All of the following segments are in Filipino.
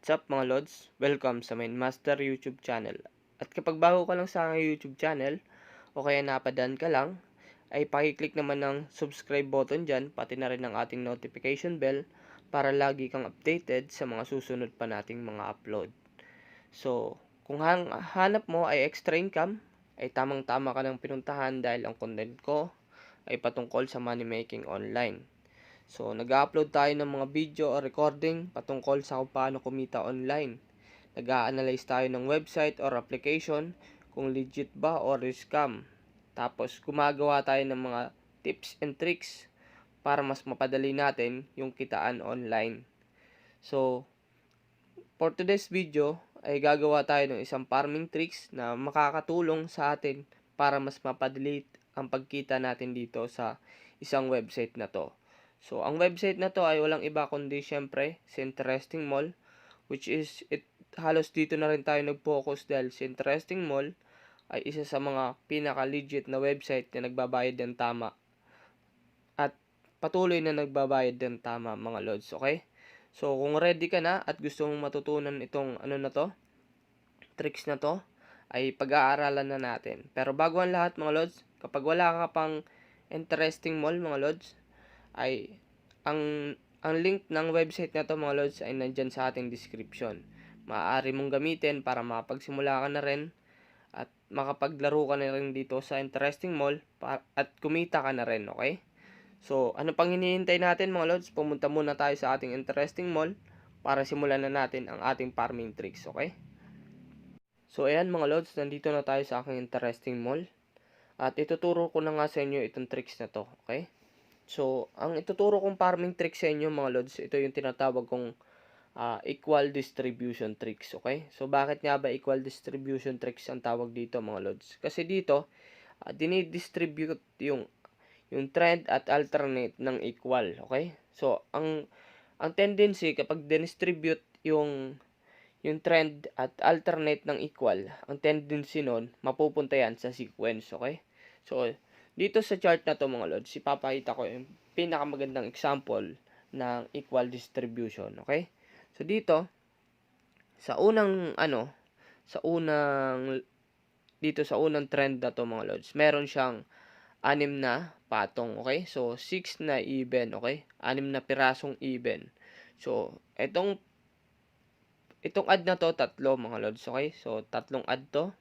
What's up mga Lods? Welcome sa Main Master YouTube channel. At kapag bago ka lang sa aking YouTube channel, o kaya napadaan ka lang, ay pakiclick naman ng subscribe button dyan, pati na rin ang ating notification bell, para lagi kang updated sa mga susunod pa nating mga upload. So, kung hanap mo ay extra income, ay tamang-tama ka ng pinuntahan dahil ang content ko ay patungkol sa money making online. So, nag-upload tayo ng mga video o recording patungkol sa kung paano kumita online. Nag-a-analyze tayo ng website or application kung legit ba or scam. Tapos, gumagawa tayo ng mga tips and tricks para mas mapadali natin yung kitaan online. So, for today's video, ay gagawa tayo ng isang farming tricks na makakatulong sa atin para mas mapadali ang pagkita natin dito sa isang website na to. So, ang website na to ay walang iba kundi syempre si Interesting Mall, which is halos dito na rin tayo nag-focus dahil si Interesting Mall ay isa sa mga pinaka-legit na website na nagbabayad ng tama at patuloy na nagbabayad ng tama mga lods, okay? So, kung ready ka na at gusto mong matutunan itong tricks na to, ay pag-aaralan na natin. Pero bago ang lahat mga lods, kapag wala ka pang Interesting Mall mga lods, ay ang link ng website na to mga lods ay nandyan sa ating description. Maaari mong gamitin para makapagsimula ka na rin at makapaglaro ka na rin dito sa Interesting Mall at kumita ka na rin, okay? So, ano pang hinihintay natin mga lods? Pumunta muna tayo sa ating Interesting Mall para simulan na natin ang ating farming tricks, okay? So, ayan mga lods, nandito na tayo sa aking Interesting Mall. At ituturo ko na nga sa inyo itong tricks na to, okay? So, ang ituturo kong farming tricks sa inyo mga lods, ito yung tinatawag kong equal distribution tricks, okay? So, bakit nga ba equal distribution tricks ang tawag dito mga lods? Kasi dito, dinidistribute yung trend at alternate ng equal, okay? So, ang tendency kapag dinistribute yung trend at alternate ng equal, ang tendency nun, mapupunta yan sa sequence, okay? So, dito sa chart na to mga lods, ipapakita ko yung pinakamagandang example ng equal distribution, okay? So, dito, sa unang, dito sa unang trend na to mga lods, meron siyang 6 na patong, okay? So, 6 na even, okay? 6 na pirasong even. So, itong ad na to, tatlo mga lods, okay? So, tatlong ad to.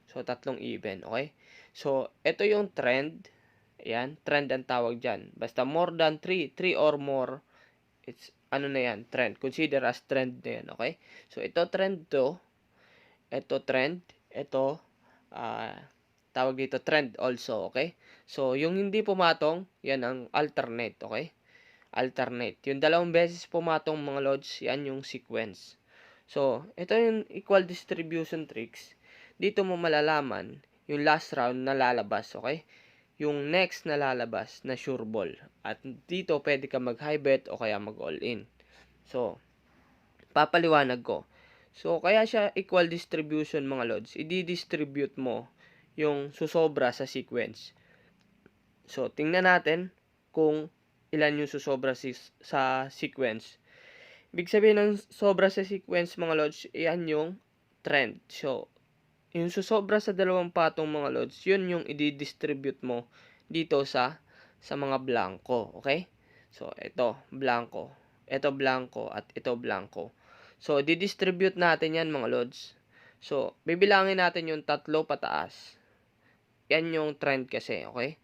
So, tatlong even, okay? So, ito yung trend. Ayan, trend ang tawag dyan. Basta more than 3 or more, it's, na yan, trend. Consider as trend na yan, okay? So, ito trend to. Ito trend. Ito, tawag dito trend also, okay? So, yung hindi pumatong, yan ang alternate, okay? Alternate. Yung dalawang beses pumatong mga lods, yan yung sequence. So, ito yung equal distribution tricks. Dito mo malalaman yung last round na lalabas, okay? Yung next na lalabas na sure ball. At dito pwede ka mag-high bet o kaya mag-all in. So, papaliwanag ko. So, kaya siya equal distribution mga lods. I-distribute mo yung susobra sa sequence. So, tingnan natin kung ilan yung susobra sa sequence. Ibig sabihin ng sobra sa sequence mga lods, yan yung trend. So, yung susobra sa dalawang patong mga lods, yun yung i-distribute mo dito sa mga blanco. Okay? So, ito, blanco. Ito, blanco. At ito, blanco. So, di-distribute natin yan mga lods. So, bibilangin natin yung tatlo pataas. Yan yung trend kasi, okay?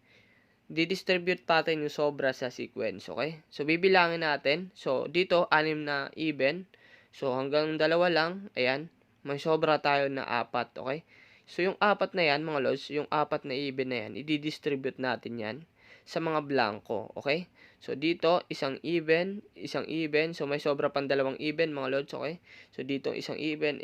Di-distribute natin yung sobra sa sequence, okay? So, bibilangin natin. So, dito, 6 na even. So, hanggang 2 lang, ayan, may sobra tayo na 4, okay? So, yung 4 na yan, mga lods, yung 4 na even na yan, i-distribute natin yan sa mga blanco, okay? So, dito, isang even. So, may sobra pang 2 even, mga lods, okay? So, dito, isang even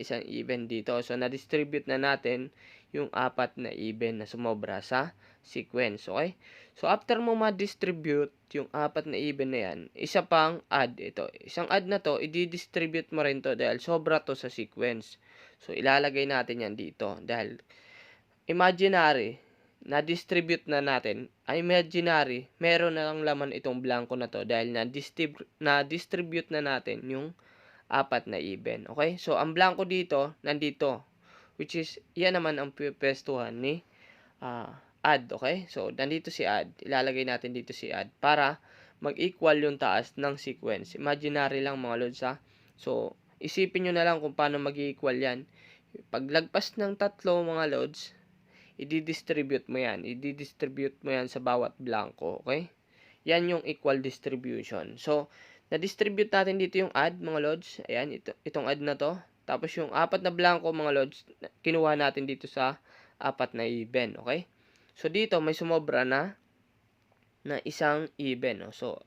dito. So, na-distribute na natin yung 4 na even na sumobra sa sequence, okay? So, after mo ma-distribute yung 4 na even na yan, isa pang add ito. Isang add na to, i-distribute mo rin to dahil sobra to sa sequence. So, ilalagay natin yan dito dahil imaginary, na-distribute na natin. Imaginary, meron na lang laman itong blanco na to dahil na-distribute na natin yung apat na even. Okay? So, ang blanco dito, nandito. Which is, yan naman ang pwestuhan ni add. Okay? So, nandito si add. Ilalagay natin dito si add para mag-equal yung taas ng sequence. Imaginary lang mga lods ha. So, isipin nyo na lang kung paano mag-equal yan. Paglagpas ng tatlo mga lods, i-distribute mo yan. I-distribute mo yan sa bawat blanco. Okay? Yan yung equal distribution. So, na-distribute natin dito yung add, mga lods. Ayan, itong add na to. Tapos yung apat na blanco, mga lods, kinuha natin dito sa apat na even. Okay? So, dito may sumobra na isang even. No? So,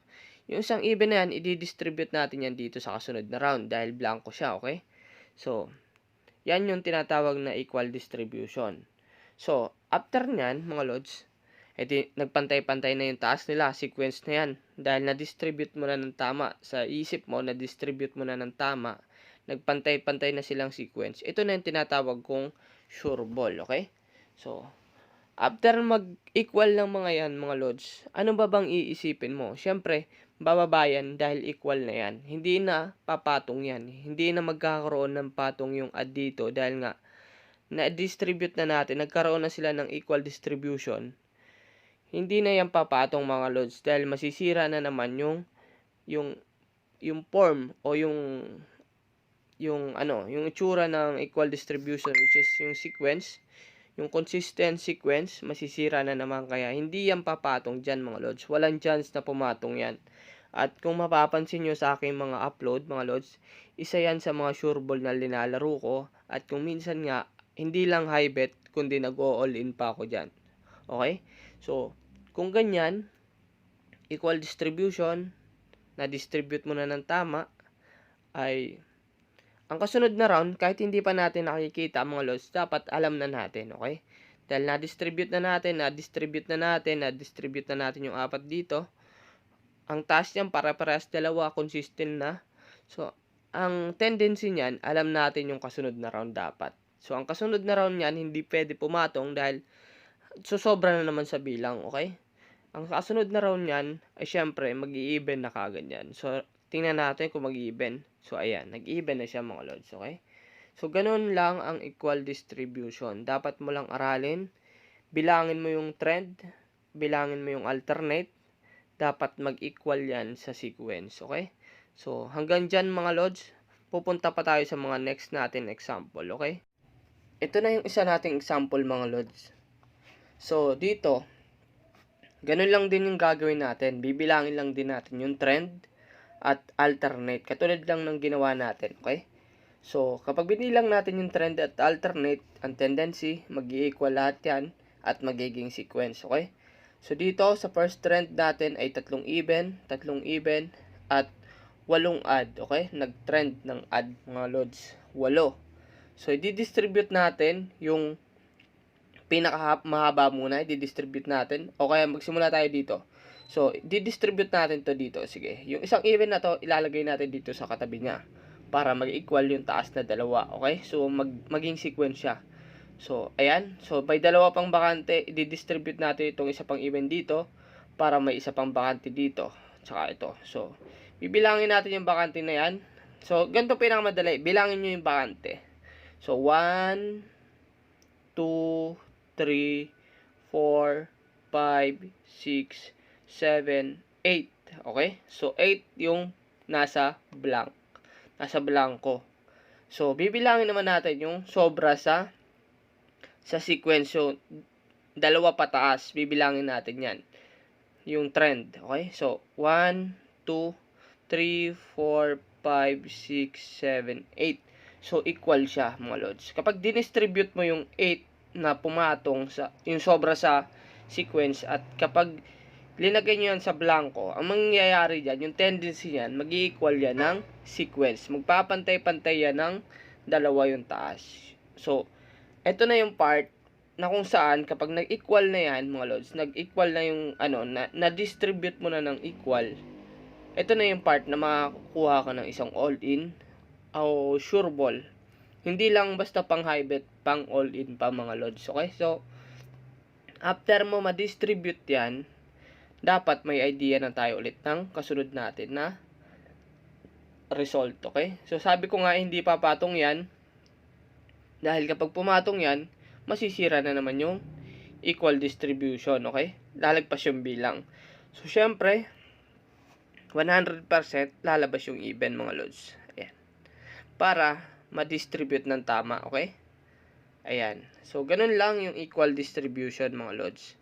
yung isang even na yan, i-distribute natin yan dito sa kasunod na round dahil blanco siya. Okay? So, yan yung tinatawag na equal distribution. So, after nyan, mga lods, nagpantay-pantay na yung taas nila, sequence na yan. Dahil na-distribute mo na ng tama, sa isip mo, na-distribute mo na ng tama, nagpantay-pantay na silang sequence. Ito na yung tinatawag kong sure ball, okay? So, after mag-equal ng mga yan, mga lods, ano ba bang iisipin mo? Siyempre, bababayan dahil equal na yan. Hindi na papatong yan. Hindi na magkakaroon ng patong yung add dito dahil nga, na-distribute na natin, nagkaroon na sila ng equal distribution. Hindi na yan papatong mga lods dahil masisira na naman yung form o yung itsura ng equal distribution, which is yung sequence, yung consistent sequence, masisira na naman, kaya hindi yan papatong dyan mga lods. Walang chance na pumatong yan. At kung mapapansin nyo sa aking mga upload mga lods, isa yan sa mga sure ball na linalaro ko, at kung minsan nga hindi lang high bet kundi nag-all in pa ako dyan. Okay? So, kung ganyan, equal distribution, na-distribute mo na ng tama, ay ang kasunod na round, kahit hindi pa natin nakikita mga lods, dapat alam na natin, okay? Dahil na-distribute na natin yung apat dito. Ang task niyan, para-parehas dalawa, consistent na. So, ang tendency niyan, alam natin yung kasunod na round dapat. So, ang kasunod na round niyan, hindi pwede pumatong dahil susobra na naman sa bilang, okay? Ang kasunod na round niyan ay syempre mag-i-even na kagad yan. So, tingnan natin kung mag-i-even. So, ayan, nag-even na siya mga lods, okay? So, ganun lang ang equal distribution. Dapat mo lang aralin, bilangin mo yung trend, bilangin mo yung alternate, dapat mag-equal yan sa sequence, okay? So, hanggang dyan mga lods, pupunta pa tayo sa mga next natin example, okay? Ito na yung isa nating example mga lods. So, dito, ganun lang din yung gagawin natin. Bibilangin lang din natin yung trend at alternate. Katulad lang ng ginawa natin. Okay? So, kapag binilang natin yung trend at alternate, ang tendency, mag-i-equal lahat yan at magiging sequence. Okay? So, dito sa first trend natin ay tatlong even, at 8 add. Okay? Nag-trend ng add mga lods. 8. So, i-distribute natin yung mahaba muna, i-distribute natin. O kaya magsimula tayo dito. So, i-distribute natin to dito. Sige, yung isang even na to, ilalagay natin dito sa katabi niya para mag-equal yung taas na dalawa. Okay? So, maging sequence siya. So, ayan. So, may dalawa pang bakante, i-distribute natin itong isa pang even dito para may isa pang bakante dito. Tsaka ito. So, bibilangin natin yung bakante na yan. So, ganito pinakamadali. Bilangin nyo yung bakante. So, 1, 2, 3, 4, 5, 6, 7, 8. Okay? So, 8 yung nasa blanco. So, bibilangin naman natin yung sobra sa sequence. So, dalawa pataas. Bibilangin natin yan. Yung trend. Okay? So, 1, 2, 3, 4, 5, 6, 7, 8. So, equal siya, mga lods. Kapag dinistribute mo yung 8 na pumatong yung sobra sa sequence, at kapag linagay nyo yan sa blanco, ang mangyayari dyan, yung tendency yan, mag-i-equal yan ng sequence. Magpapantay-pantay yan ng dalawa yung taas. So, eto na yung part na kung saan kapag nag-equal na yan, mga lods, nag-equal na yung na-distribute mo na ng equal, eto na yung part na makakuha ka ng isang all-in o sure ball. Hindi lang basta pang high bet, pang all-in pa mga lods. Okay? So, after mo ma-distribute yan, dapat may idea na tayo ulit ng kasunod natin na result, okay? So, sabi ko nga, hindi papatong yan. Dahil kapag pumatong yan, masisira na naman yung equal distribution, okay? Lalagpas yung bilang. So, syempre, 100% lalabas yung even, mga lods. Ayan. Para ma-distribute ng tama, okay? Ayan. So, ganun lang yung equal distribution, mga lods.